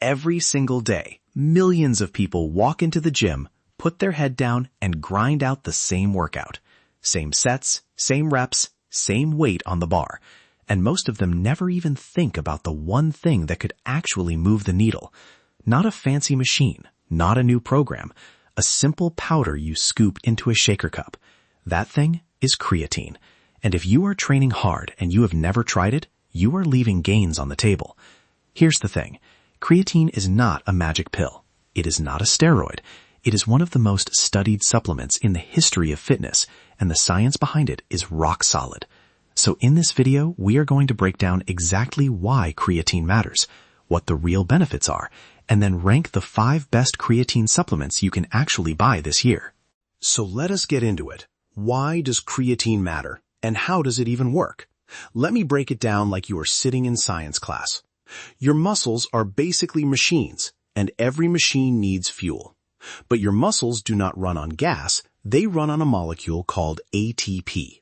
Every single day, millions of people walk into the gym, put their head down, and grind out the same workout. Same sets, same reps, same weight on the bar. And most of them never even think about the one thing that could actually move the needle. Not a fancy machine, not a new program, a simple powder you scoop into a shaker cup. That thing is creatine. And if you are training hard and you have never tried it, you are leaving gains on the table. Here's the thing. Creatine is not a magic pill. It is not a steroid. It is one of the most studied supplements in the history of fitness, and the science behind it is rock solid. So in this video, we are going to break down exactly why creatine matters, what the real benefits are, and then rank the 5 best creatine supplements you can actually buy this year. So let us get into it. Why does creatine matter, and how does it even work? Let me break it down like you are sitting in science class. Your muscles are basically machines, and every machine needs fuel. But your muscles do not run on gas, they run on a molecule called ATP.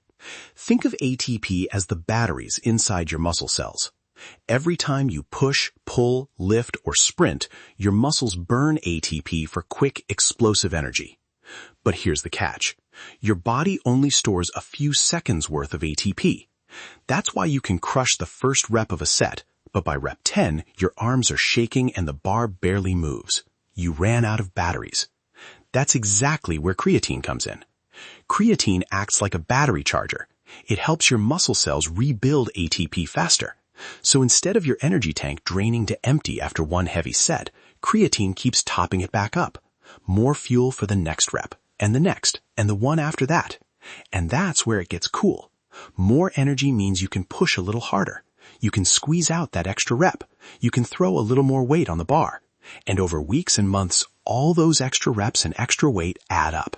Think of ATP as the batteries inside your muscle cells. Every time you push, pull, lift, or sprint, your muscles burn ATP for quick, explosive energy. But here's the catch. Your body only stores a few seconds worth of ATP. That's why you can crush the first rep of a set, but by rep 10, your arms are shaking and the bar barely moves. You ran out of batteries. That's exactly where creatine comes in. Creatine acts like a battery charger. It helps your muscle cells rebuild ATP faster. So instead of your energy tank draining to empty after one heavy set, creatine keeps topping it back up. More fuel for the next rep, and the next, and the one after that. And that's where it gets cool. More energy means you can push a little harder. You can squeeze out that extra rep. You can throw a little more weight on the bar. And over weeks and months, all those extra reps and extra weight add up.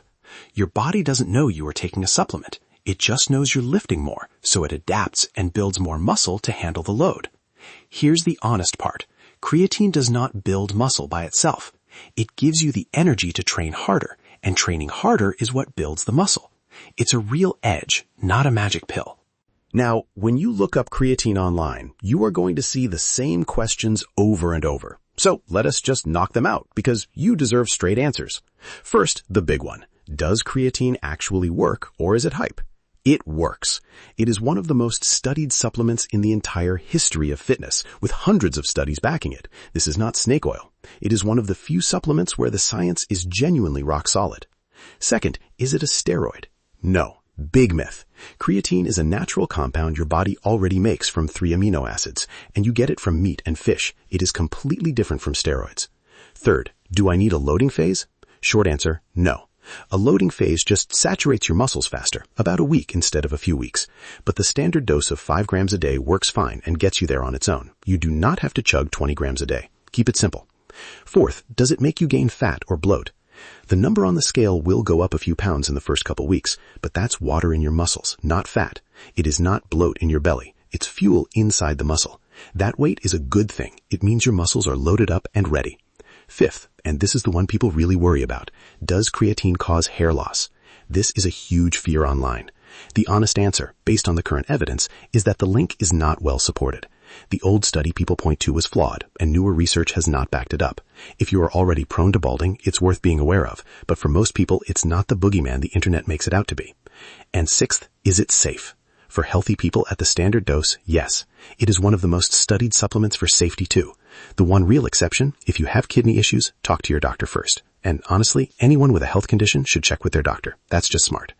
Your body doesn't know you are taking a supplement. It just knows you're lifting more, so it adapts and builds more muscle to handle the load. Here's the honest part. Creatine does not build muscle by itself. It gives you the energy to train harder, and training harder is what builds the muscle. It's a real edge, not a magic pill. Now, when you look up creatine online, you are going to see the same questions over and over. So let us just knock them out, because you deserve straight answers. First, the big one. Does creatine actually work, or is it hype? It works. It is one of the most studied supplements in the entire history of fitness, with hundreds of studies backing it. This is not snake oil. It is one of the few supplements where the science is genuinely rock solid. Second, is it a steroid? No. Big myth. Creatine is a natural compound your body already makes from 3 amino acids, and you get it from meat and fish. It is completely different from steroids. Third, do I need a loading phase? Short answer, no. A loading phase just saturates your muscles faster, about a week instead of a few weeks. But the standard dose of 5 grams a day works fine and gets you there on its own. You do not have to chug 20 grams a day. Keep it simple. Fourth, does it make you gain fat or bloat? The number on the scale will go up a few pounds in the first couple weeks, but that's water in your muscles, not fat. It is not bloat in your belly. It's fuel inside the muscle. That weight is a good thing. It means your muscles are loaded up and ready. Fifth, and this is the one people really worry about, does creatine cause hair loss? This is a huge fear online. The honest answer, based on the current evidence, is that the link is not well supported. The old study people point to was flawed, and newer research has not backed it up. If you are already prone to balding, it's worth being aware of, but for most people, it's not the boogeyman the internet makes it out to be. And sixth, is it safe? For healthy people at the standard dose, yes. It is one of the most studied supplements for safety too. The one real exception, if you have kidney issues, talk to your doctor first. And honestly, anyone with a health condition should check with their doctor. That's just smart.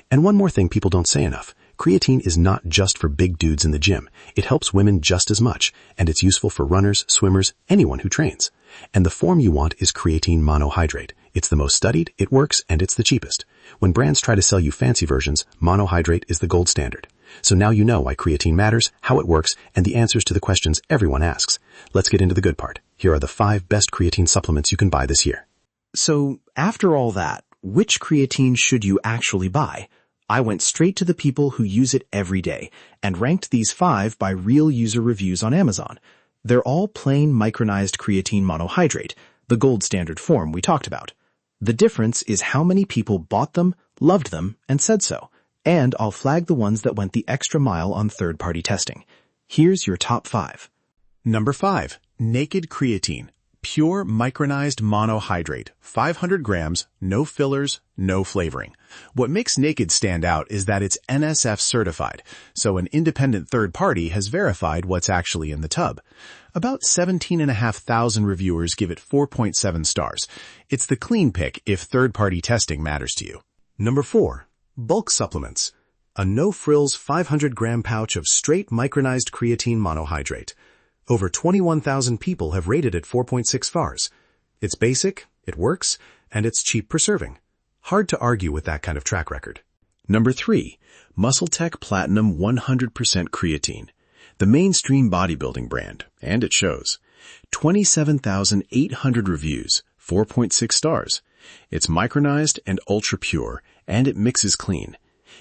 And one more thing people don't say enough. Creatine is not just for big dudes in the gym. It helps women just as much, and it's useful for runners, swimmers, anyone who trains. And the form you want is creatine monohydrate. It's the most studied, it works, and it's the cheapest. When brands try to sell you fancy versions, monohydrate is the gold standard. So now you know why creatine matters, how it works, and the answers to the questions everyone asks. Let's get into the good part. Here are the 5 best creatine supplements you can buy this year. So, after all that, which creatine should you actually buy? I went straight to the people who use it every day and ranked these 5 by real user reviews on Amazon. They're all plain micronized creatine monohydrate, the gold standard form we talked about. The difference is how many people bought them, loved them, and said so. And I'll flag the ones that went the extra mile on third-party testing. Here's your top 5. Number 5. Naked creatine. pure micronized monohydrate, 500 grams, no fillers, no flavoring. What makes Naked stand out is that it's NSF certified, so an independent third party has verified what's actually in the tub. About 17,500 reviewers give it 4.7 stars. It's the clean pick if third-party testing matters to you. Number 4. Bulk Supplements. A no-frills 500-gram pouch of straight micronized creatine monohydrate. Over 21,000 people have rated it 4.6 stars. It's basic, it works, and it's cheap per serving. Hard to argue with that kind of track record. Number 3. MuscleTech Platinum 100% Creatine. The mainstream bodybuilding brand, and it shows. 27,800 reviews, 4.6 stars. It's micronized and ultra pure, and it mixes clean.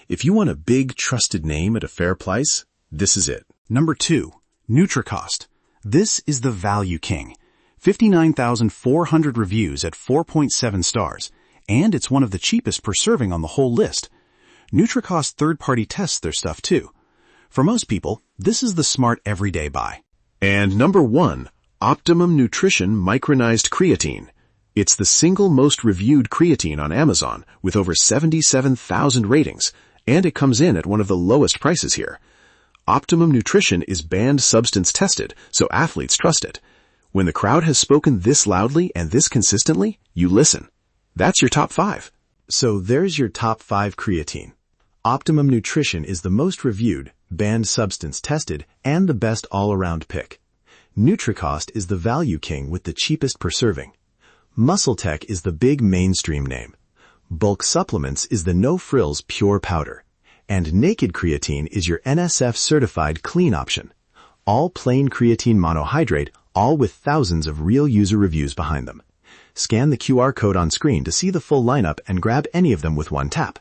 If you want a big, trusted name at a fair price, this is it. Number 2. Nutricost. This is the value king. 59,400 reviews at 4.7 stars, and it's one of the cheapest per serving on the whole list. Nutricost third-party tests their stuff too. For most people, this is the smart everyday buy. And number 1. Optimum Nutrition Micronized Creatine. It's the single most reviewed creatine on Amazon with over 77,000 ratings, and it comes in at one of the lowest prices here. Optimum Nutrition is banned substance tested, so athletes trust it. When the crowd has spoken this loudly and this consistently, you listen. That's your top 5. So there's your top 5 creatine. Optimum Nutrition is the most reviewed, banned substance tested, and the best all-around pick. Nutricost is the value king with the cheapest per serving. MuscleTech is the big mainstream name. BulkSupplements is the no-frills pure powder. And Naked Creatine is your NSF certified clean option. All plain creatine monohydrate, all with thousands of real user reviews behind them. Scan the QR code on screen to see the full lineup and grab any of them with one tap.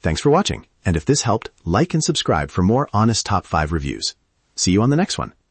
Thanks for watching, and if this helped, like and subscribe for more honest top 5 reviews. See you on the next one.